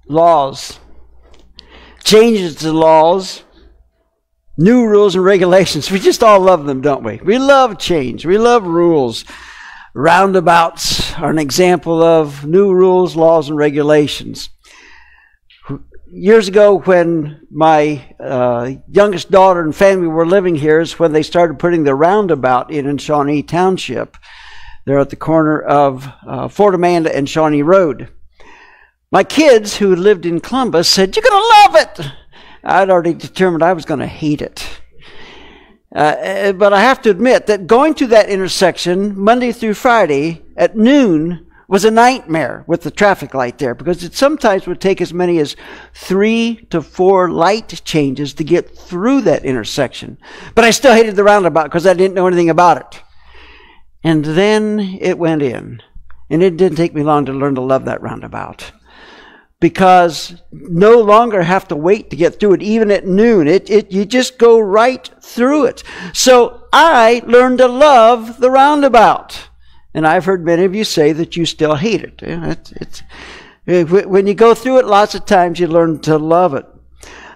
Laws. Changes to laws. New rules and regulations. We just all love them, don't we? We love change. We love rules. Roundabouts are an example of new rules, laws, and regulations. Years ago, when my youngest daughter and family were living here, is when they started putting the roundabout in Shawnee Township. They're at the corner of Fort Amanda and Shawnee Road. My kids, who lived in Columbus, said, "You're going to love it." I'd already determined I was going to hate it. But I have to admit that going to that intersection Monday through Friday at noon was a nightmare with the traffic light there, because it sometimes would take as many as 3 to 4 light changes to get through that intersection. But I still hated the roundabout because I didn't know anything about it. And then it went in. And it didn't take me long to learn to love that roundabout, because no longer have to wait to get through it, even at noon. You just go right through it. So I learned to love the roundabout. And I've heard many of you say that you still hate it. When you go through it, lots of times you learn to love it.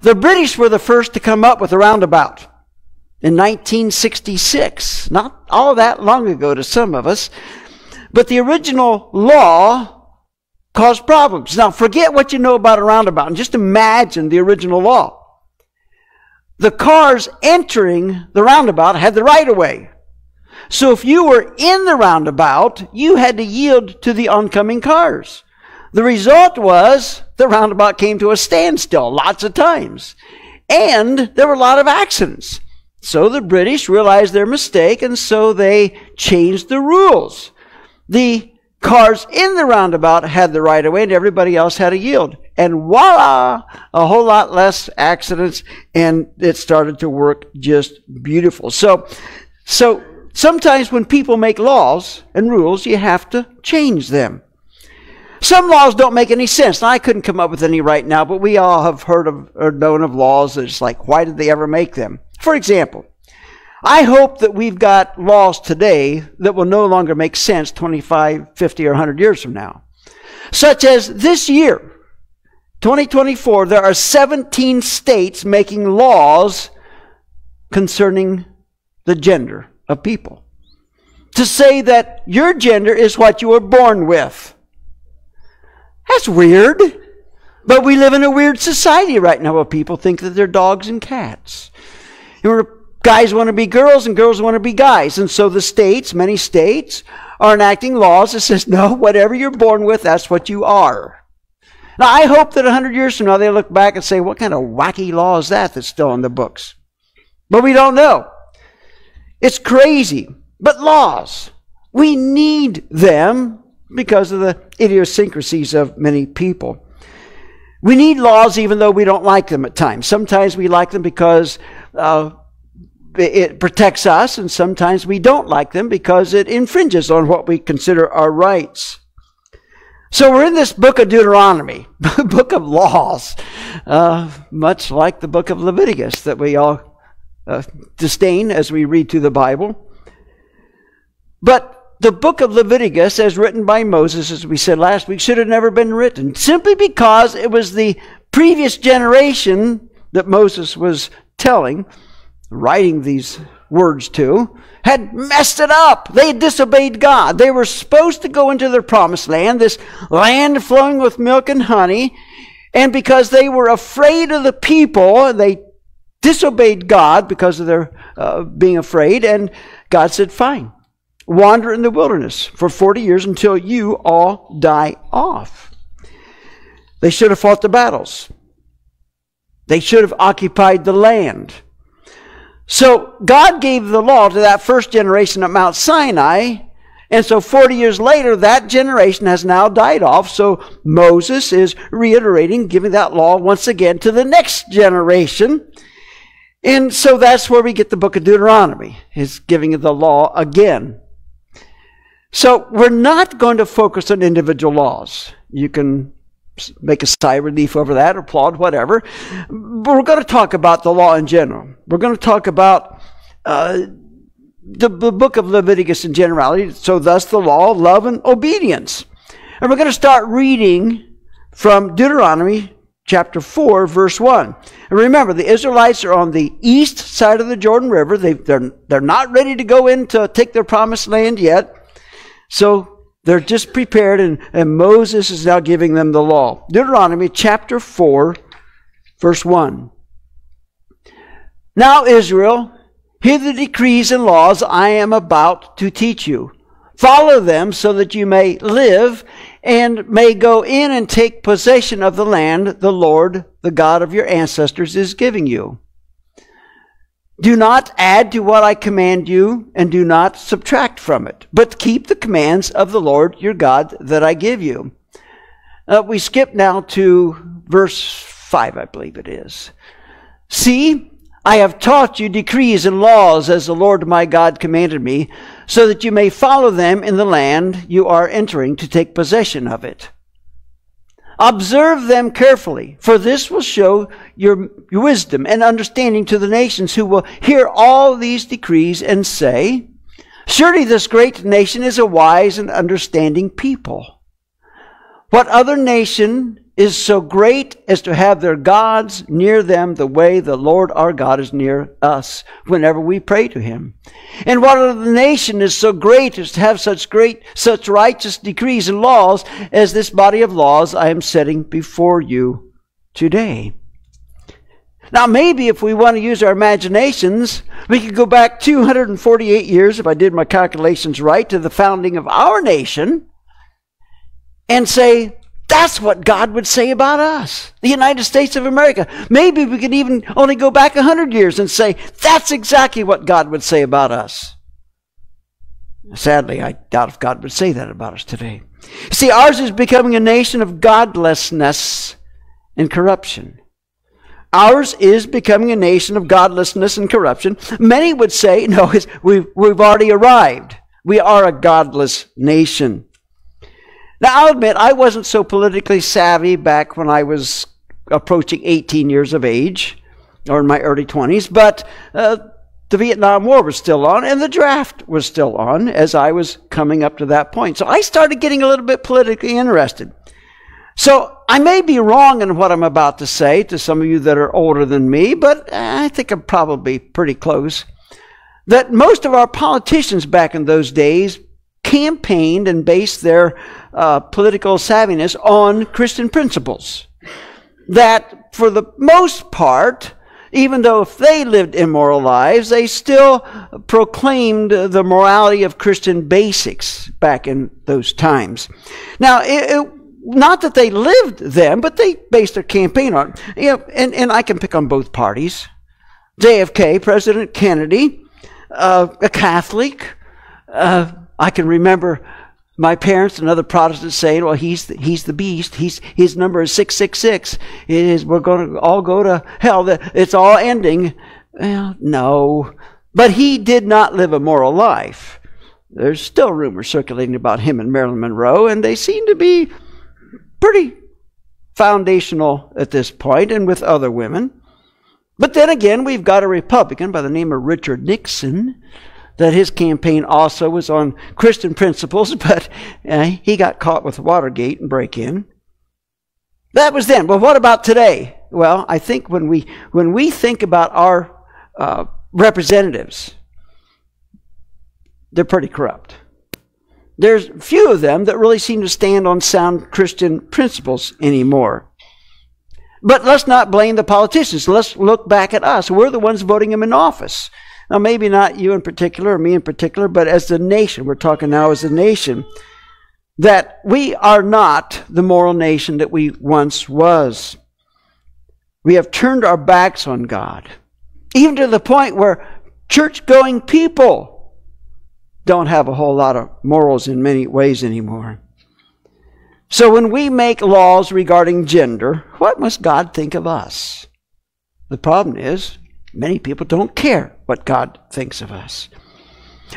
The British were the first to come up with a roundabout in 1966. Not all that long ago to some of us. But the original law caused problems. Now, forget what you know about a roundabout and just imagine the original law. The cars entering the roundabout had the right-of-way. So if you were in the roundabout, you had to yield to the oncoming cars. The result was the roundabout came to a standstill lots of times. And there were a lot of accidents. So the British realized their mistake, and so they changed the rules. The cars in the roundabout had the right of way, and everybody else had to yield. And voila, a whole lot less accidents, and it started to work just beautiful. So sometimes when people make laws and rules, you have to change them. Some laws don't make any sense. Now, I couldn't come up with any right now, but we all have heard of or known of laws that it's like, why did they ever make them? For example, I hope that we've got laws today that will no longer make sense 25, 50, or 100 years from now. Such as this year, 2024, there are 17 states making laws concerning the gender of people. To say that your gender is what you were born with. That's weird. But we live in a weird society right now where people think that they're dogs and cats. And guys want to be girls and girls want to be guys. And so the states, many states, are enacting laws that says, no, whatever you're born with, that's what you are. Now, I hope that 100 years from now they look back and say, what kind of wacky law is that that's still in the books? But we don't know. It's crazy. But laws, we need them because of the idiosyncrasies of many people. We need laws even though we don't like them at times. Sometimes we like them because it protects us, and sometimes we don't like them because it infringes on what we consider our rights. So we're in this book of Deuteronomy, book of laws, much like the book of Leviticus that we all disdain as we read through the Bible. But the book of Leviticus, as written by Moses, as we said last week, should have never been written, simply because it was the previous generation that Moses was writing these words to, had messed it up. They had disobeyed God. They were supposed to go into their promised land, this land flowing with milk and honey, and because they were afraid of the people, they disobeyed God because of their being afraid, and God said, fine, wander in the wilderness for 40 years until you all die off. They should have fought the battles. They should have occupied the land. So God gave the law to that first generation at Mount Sinai, and so 40 years later, that generation has now died off, so Moses is reiterating, giving that law once again to the next generation. And so that's where we get the book of Deuteronomy, is giving the law again. So we're not going to focus on individual laws. You can make a sigh of relief over that or applaud, whatever. But we're going to talk about the law in general. We're going to talk about the book of Leviticus in generality, so thus the law, love, and obedience. And we're going to start reading from Deuteronomy chapter 4, verse 1. And remember, the Israelites are on the east side of the Jordan River. They're not ready to go in to take their promised land yet. So they're just prepared, and Moses is now giving them the law. Deuteronomy chapter 4, verse 1. Now, Israel, hear the decrees and laws I am about to teach you. Follow them so that you may live and may go in and take possession of the land the Lord, the God of your ancestors, is giving you. Do not add to what I command you, and do not subtract from it, but keep the commands of the Lord your God that I give you. We skip now to verse 5, I believe it is. See, I have taught you decrees and laws as the Lord my God commanded me, so that you may follow them in the land you are entering to take possession of it. Observe them carefully, for this will show your wisdom and understanding to the nations who will hear all these decrees and say, surely this great nation is a wise and understanding people. What other nation is so great as to have their gods near them the way the Lord our God is near us whenever we pray to him? And what other nation is so great as to have such righteous decrees and laws as this body of laws I am setting before you today? Now, maybe if we want to use our imaginations, we could go back 248 years, if I did my calculations right, to the founding of our nation and say, that's what God would say about us, the United States of America. Maybe we could even only go back 100 years and say, that's exactly what God would say about us. Sadly, I doubt if God would say that about us today. See, ours is becoming a nation of godlessness and corruption. Ours is becoming a nation of godlessness and corruption. Many would say, no, we've already arrived. We are a godless nation. Now, I'll admit, I wasn't so politically savvy back when I was approaching 18 years of age, or in my early 20s, but the Vietnam War was still on, and the draft was still on as I was coming up to that point. So I started getting a little bit politically interested. So I may be wrong in what I'm about to say to some of you that are older than me, but I think I'm probably pretty close. That most of our politicians back in those days campaigned and based their political savviness on Christian principles. That for the most part, even though if they lived immoral lives, they still proclaimed the morality of Christian basics back in those times. Now, not that they lived them, but they based their campaign on it. And I can pick on both parties. JFK, President Kennedy, a Catholic. I can remember my parents and other Protestants saying, well, he's the beast. His number is 666. We're going to all go to hell. It's all ending. Well, no. But he did not live a moral life. There's still rumors circulating about him and Marilyn Monroe, and they seem to be pretty foundational at this point, and with other women. But then again, we've got a Republican by the name of Richard Nixon, that his campaign also was on Christian principles, but he got caught with Watergate and break-in. That was then. Well, what about today? Well, I think when we think about our representatives, they're pretty corrupt. There's few of them that really seem to stand on sound Christian principles anymore. But let's not blame the politicians. Let's look back at us. We're the ones voting them in office. Now, maybe not you in particular or me in particular, but as the nation, we're talking now as a nation, that we are not the moral nation that we once was. We have turned our backs on God, even to the point where church-going people don't have a whole lot of morals in many ways anymore. So when we make laws regarding gender, what must God think of us? The problem is, Many people don't care what God thinks of us.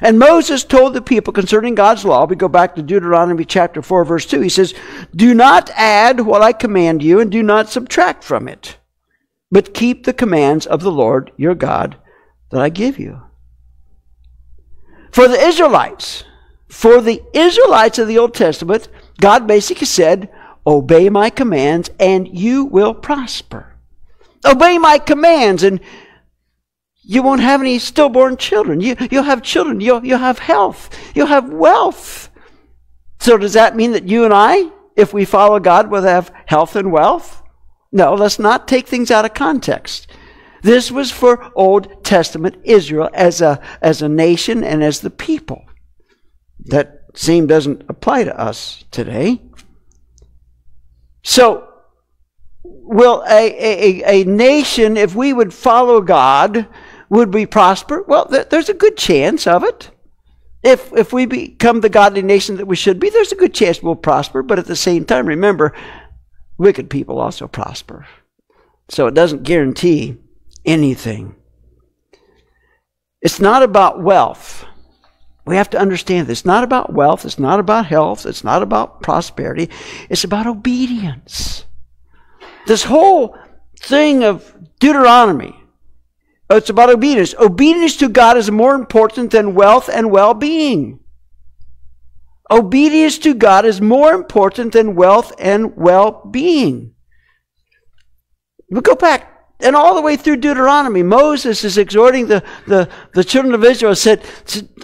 And Moses told the people concerning God's law, we go back to Deuteronomy chapter 4, verse 2, he says, "Do not add what I command you, and do not subtract from it, but keep the commands of the Lord your God that I give you." For the Israelites of the Old Testament, God basically said, obey my commands and you will prosper. Obey my commands and you won't have any stillborn children. You'll have children. You'll have health. You'll have wealth. So does that mean that you and I, if we follow God, will have health and wealth? No, let's not take things out of context. This was for Old Testament Israel as a nation and as the people. That same doesn't apply to us today. So, will a nation, if we would follow God, would we prosper? Well, there's a good chance of it. If we become the godly nation that we should be, there's a good chance we'll prosper. But at the same time, remember, wicked people also prosper. So it doesn't guarantee anything. It's not about wealth. We have to understand this. It's not about wealth. It's not about health. It's not about prosperity. It's about obedience. This whole thing of Deuteronomy, it's about obedience. Obedience to God is more important than wealth and well-being. Obedience to God is more important than wealth and well-being. We go back and all the way through Deuteronomy, Moses is exhorting the children of Israel, said,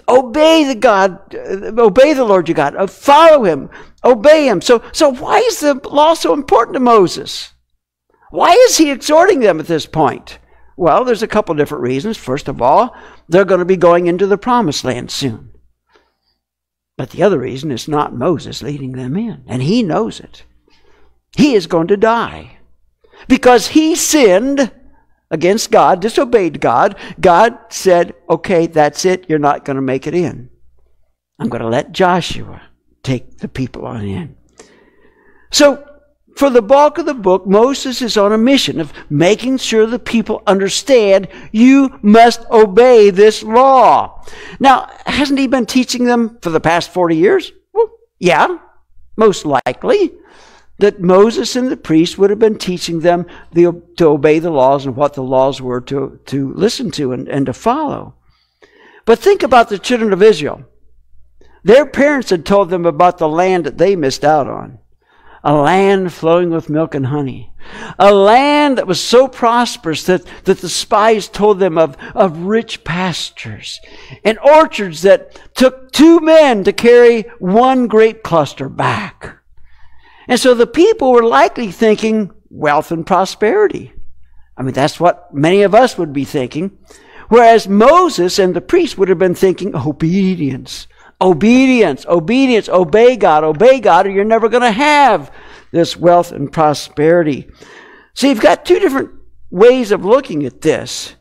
obey the Lord your God, follow him, obey him. So why is the law so important to Moses? Why is he exhorting them at this point? Well, there's a couple different reasons. First of all, they're going to be going into the promised land soon. But the other reason is not Moses leading them in, and he knows it. He is going to die. Because he sinned against God, disobeyed God. God said, okay, that's it. You're not going to make it in. I'm going to let Joshua take the people on in. So, for the bulk of the book, Moses is on a mission of making sure the people understand you must obey this law. Now, hasn't he been teaching them for the past 40 years? Well, yeah, most likely. That Moses and the priests would have been teaching them to obey the laws and what the laws were to listen to and to follow. But think about the children of Israel. Their parents had told them about the land that they missed out on. A land flowing with milk and honey. A land that was so prosperous that the spies told them of rich pastures. And orchards that took 2 men to carry 1 grape cluster back. And so the people were likely thinking wealth and prosperity. I mean, that's what many of us would be thinking. Whereas Moses and the priests would have been thinking obedience. Obedience, obedience, obey God, or you're never going to have this wealth and prosperity. So you've got 2 different ways of looking at this.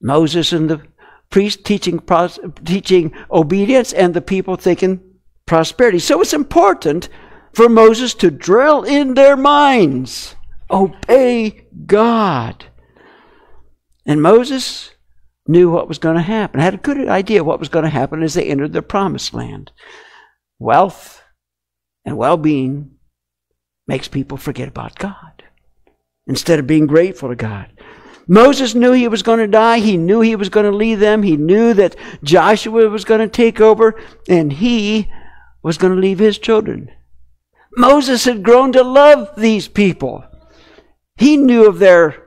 Moses and the priest teaching obedience, and the people thinking prosperity. So it's important for Moses to drill in their minds, obey God. And Moses knew what was going to happen, had a good idea what was going to happen as they entered the promised land. Wealth and well-being makes people forget about God instead of being grateful to God. Moses knew he was going to die. He knew he was going to lead them. He knew that Joshua was going to take over, and he was going to leave his children. Moses had grown to love these people. He knew of their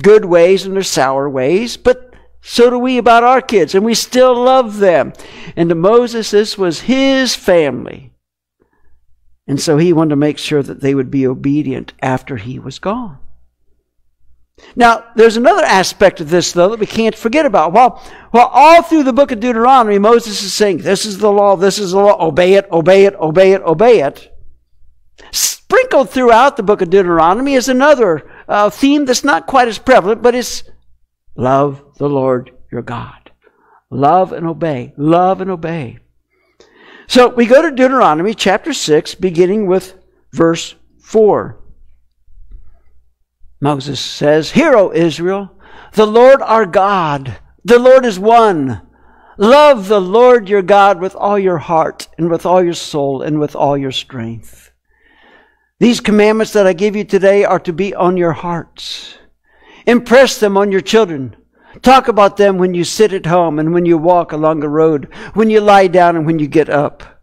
good ways and their sour ways, but so do we about our kids, and we still love them. And to Moses, this was his family. And so he wanted to make sure that they would be obedient after he was gone. Now, there's another aspect of this, though, that we can't forget about. While all through the book of Deuteronomy, Moses is saying, this is the law, obey it, obey it, obey it, obey it. Sprinkled throughout the book of Deuteronomy is another theme that's not quite as prevalent, but it's love the Lord your God. Love and obey. Love and obey. So we go to Deuteronomy chapter 6, beginning with verse 4. Moses says, "Hear, O Israel, The Lord our God, the Lord is one. Love the Lord your God with all your heart and with all your soul and with all your strength. These commandments that I give you today are to be on your hearts. Impress them on your children. Talk about them when you sit at home and when you walk along the road, when you lie down and when you get up.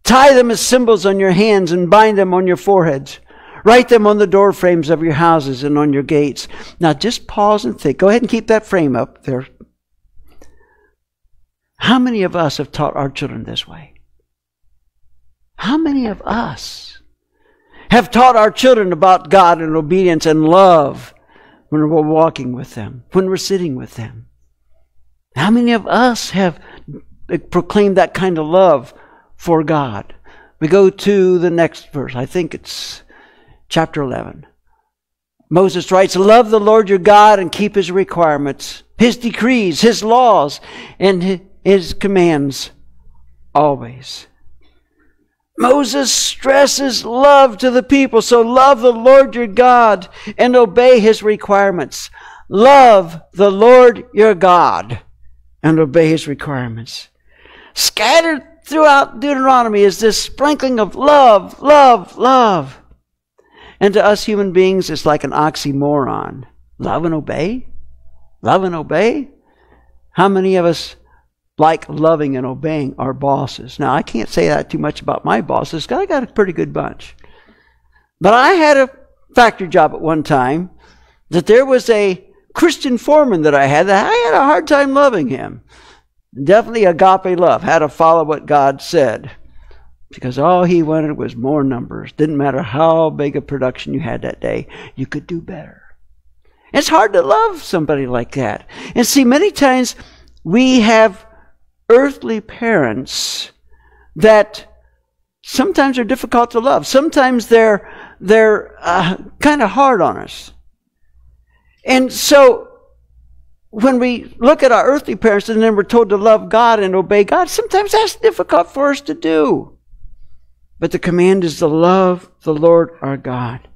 Tie them as symbols on your hands and bind them on your foreheads. Write them on the door frames of your houses and on your gates. Now just pause and think. Go ahead and keep that frame up there. How many of us have taught our children this way? How many of us have taught our children about God and obedience and love when we're walking with them, when we're sitting with them? How many of us have proclaimed that kind of love for God? We go to the next verse. I think it's chapter 11. Moses writes, love the Lord your God and keep his requirements, his decrees, his laws, and his commands always. Moses stresses love to the people. So love the Lord your God and obey his requirements. Love the Lord your God and obey his requirements. Scattered throughout Deuteronomy is this sprinkling of love, love, love. And to us human beings, it's like an oxymoron. Love and obey? Love and obey? How many of us like loving and obeying our bosses? Now, I can't say that too much about my bosses because I got a pretty good bunch. But I had a factory job at one time that there was a Christian foreman that I had a hard time loving him. Definitely agape love. Had to follow what God said. Because all he wanted was more numbers. Didn't matter how big a production you had that day. You could do better. It's hard to love somebody like that. And see, many times we have earthly parents that sometimes are difficult to love. Sometimes they're kind of hard on us. And so when we look at our earthly parents and then we're told to love God and obey God, sometimes that's difficult for us to do. But the command is to love the Lord our God.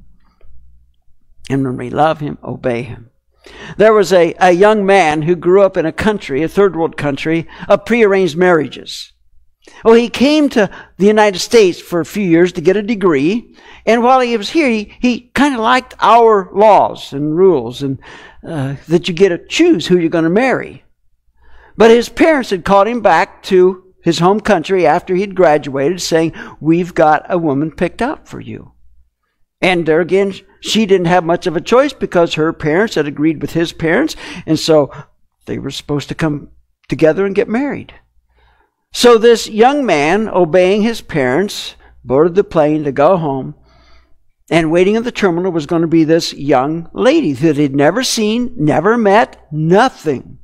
And when we love him, obey him. There was a young man who grew up in a country, a third world country, of prearranged marriages. Oh, he came to the United States for a few years to get a degree. And while he was here, he kind of liked our laws and rules and that you get to choose who you're going to marry. But his parents had called him back to his home country after he'd graduated, saying, we've got a woman picked out for you. And there again, she didn't have much of a choice because her parents had agreed with his parents, and so they were supposed to come together and get married. So this young man, obeying his parents, boarded the plane to go home, and waiting at the terminal was going to be this young lady that he'd never seen, never met, nothing.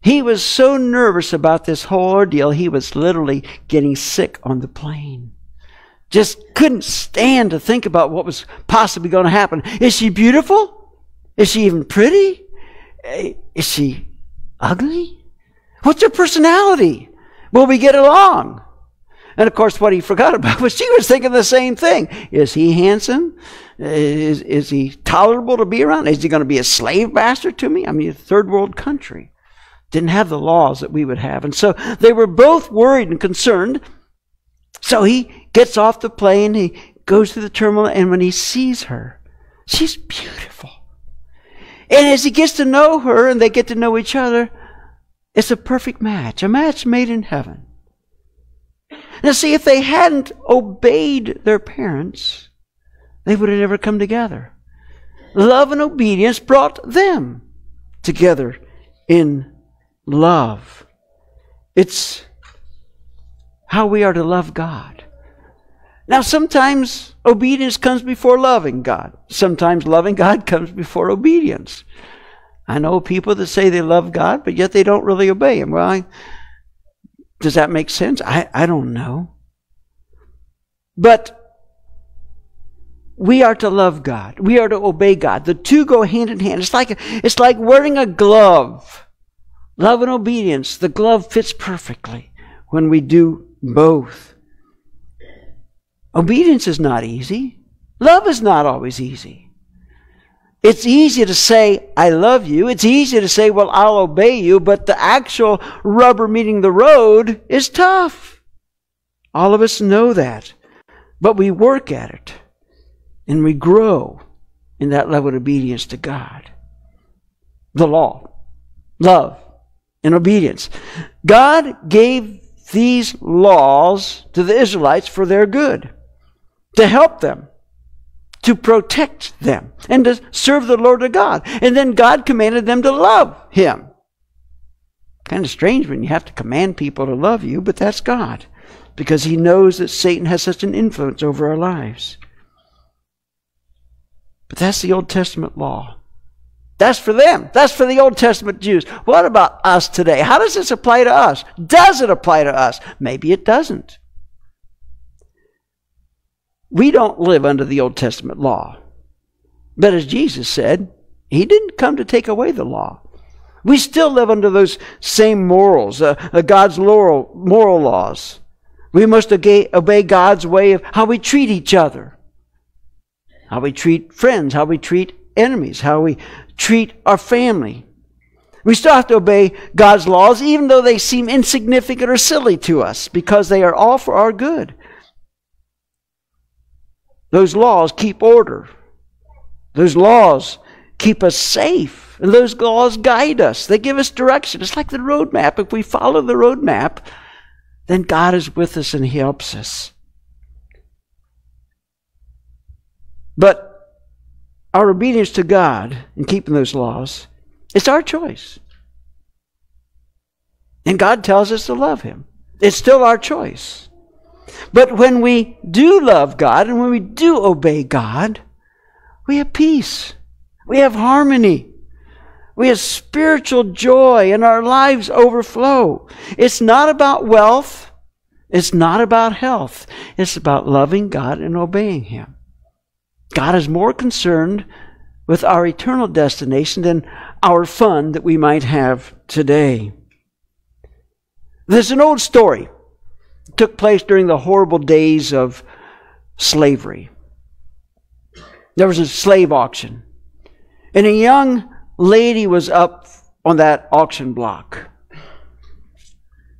He was so nervous about this whole ordeal, he was literally getting sick on the plane. Just couldn't stand to think about what was possibly going to happen. Is she beautiful? Is she even pretty? Is she ugly? What's her personality? Will we get along? And of course, what he forgot about was she was thinking the same thing. Is he handsome? Is he tolerable to be around? Is he going to be a slave master to me? I mean, a third world country. Didn't have the laws that we would have. And so they were both worried and concerned. So he gets off the plane, he goes to the terminal, and when he sees her, she's beautiful. And as he gets to know her and they get to know each other, it's a perfect match, a match made in heaven. Now see, if they hadn't obeyed their parents, they would have never come together. Love and obedience brought them together in love. It's how we are to love God. Now, sometimes obedience comes before loving God. Sometimes loving God comes before obedience. I know people that say they love God, but yet they don't really obey him. Well, does that make sense? I don't know. But we are to love God. We are to obey God. The two go hand in hand. It's like wearing a glove. Love and obedience. The glove fits perfectly when we do both. Obedience is not easy. Love is not always easy. It's easy to say, I love you. It's easy to say, well, I'll obey you. But the actual rubber meeting the road is tough. All of us know that. But we work at it. And we grow in that level of obedience to God. The law, love, and obedience. God gave these laws to the Israelites for their good, to help them, to protect them, and to serve the Lord of God. And then God commanded them to love Him. Kind of strange when you have to command people to love you, but that's God, because He knows that Satan has such an influence over our lives. But that's the Old Testament law. That's for them. That's for the Old Testament Jews. What about us today? How does this apply to us? Does it apply to us? Maybe it doesn't. We don't live under the Old Testament law. But as Jesus said, He didn't come to take away the law. We still live under those same morals, God's moral laws. We must obey God's way of how we treat each other, how we treat friends, how we treat enemies, how we treat our family. We still have to obey God's laws, even though they seem insignificant or silly to us, because they are all for our good. Those laws keep order. Those laws keep us safe. And those laws guide us. They give us direction. It's like the road map. If we follow the road map, then God is with us and He helps us. But our obedience to God and keeping those laws, it's our choice. And God tells us to love Him. It's still our choice. But when we do love God and when we do obey God, we have peace. We have harmony. We have spiritual joy and our lives overflow. It's not about wealth. It's not about health. It's about loving God and obeying Him. God is more concerned with our eternal destination than our fun that we might have today. There's an old story. It took place during the horrible days of slavery. There was a slave auction, and a young lady was up on that auction block.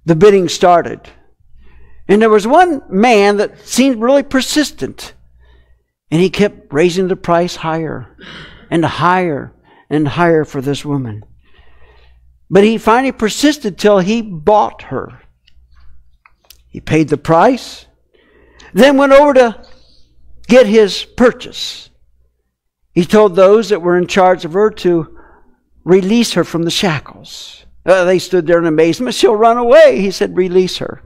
The bidding started, and there was one man that seemed really persistent. And he kept raising the price higher and higher and higher for this woman. But he finally persisted till he bought her. He paid the price, then went over to get his purchase. He told those that were in charge of her to release her from the shackles. They stood there in amazement. She'll run away. He said, release her.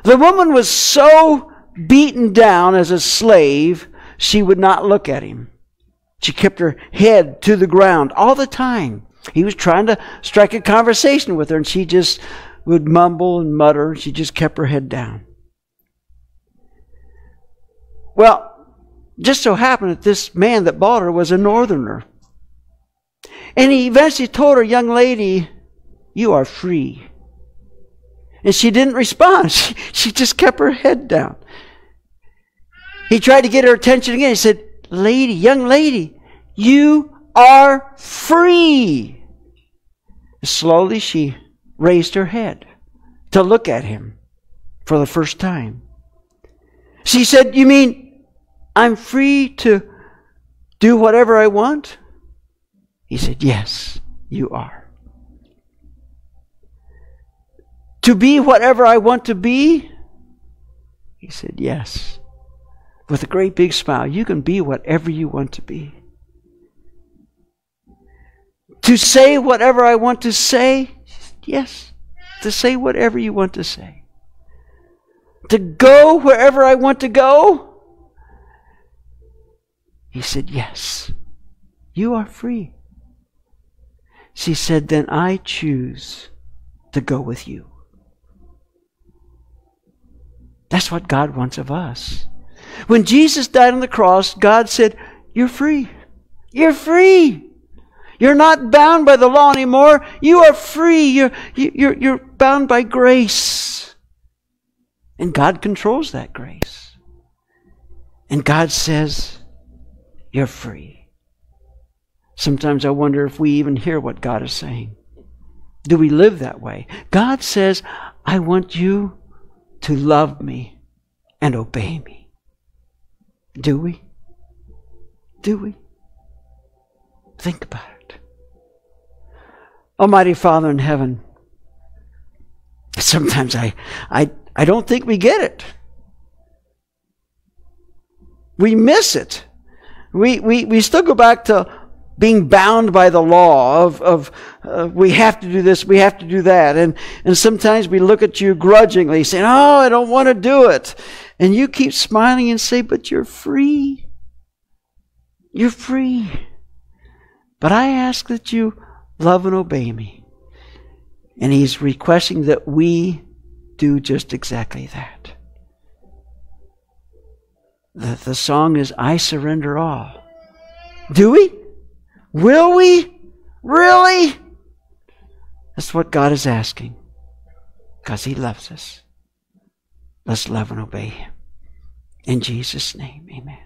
The woman was so beaten down as a slave, she would not look at him. She kept her head to the ground all the time. He was trying to strike a conversation with her, and she just would mumble and mutter. She just kept her head down. Well, just so happened that this man that bought her was a northerner. And he eventually told her, young lady, you are free. And she didn't respond. She just kept her head down. He tried to get her attention again. He said, lady, young lady, you are free. Slowly she raised her head to look at him for the first time. She said, you mean I'm free to do whatever I want? He said, yes, you are. To be whatever I want to be? He said, yes. With a great big smile, you can be whatever you want to be. To say whatever I want to say? Yes, to say whatever you want to say. To go wherever I want to go? He said, yes, you are free. She said, then I choose to go with you. That's what God wants of us. When Jesus died on the cross, God said, you're free. You're free. You're not bound by the law anymore. You are free. You're bound by grace. And God controls that grace. And God says, you're free. Sometimes I wonder if we even hear what God is saying. Do we live that way? God says, I want you to love me and obey me. Do we? Do we? Think about it. Almighty Father in heaven, sometimes I don't think we get it. We miss it. We still go back to being bound by the law of we have to do this, we have to do that. And sometimes we look at you grudgingly saying, oh, I don't want to do it. And you keep smiling and say, but you're free. You're free. But I ask that you love and obey me. And He's requesting that we do just exactly that. The song is, I surrender all. Do we? Will we? Really? That's what God is asking. Because He loves us. Let's love and obey Him. In Jesus' name, amen.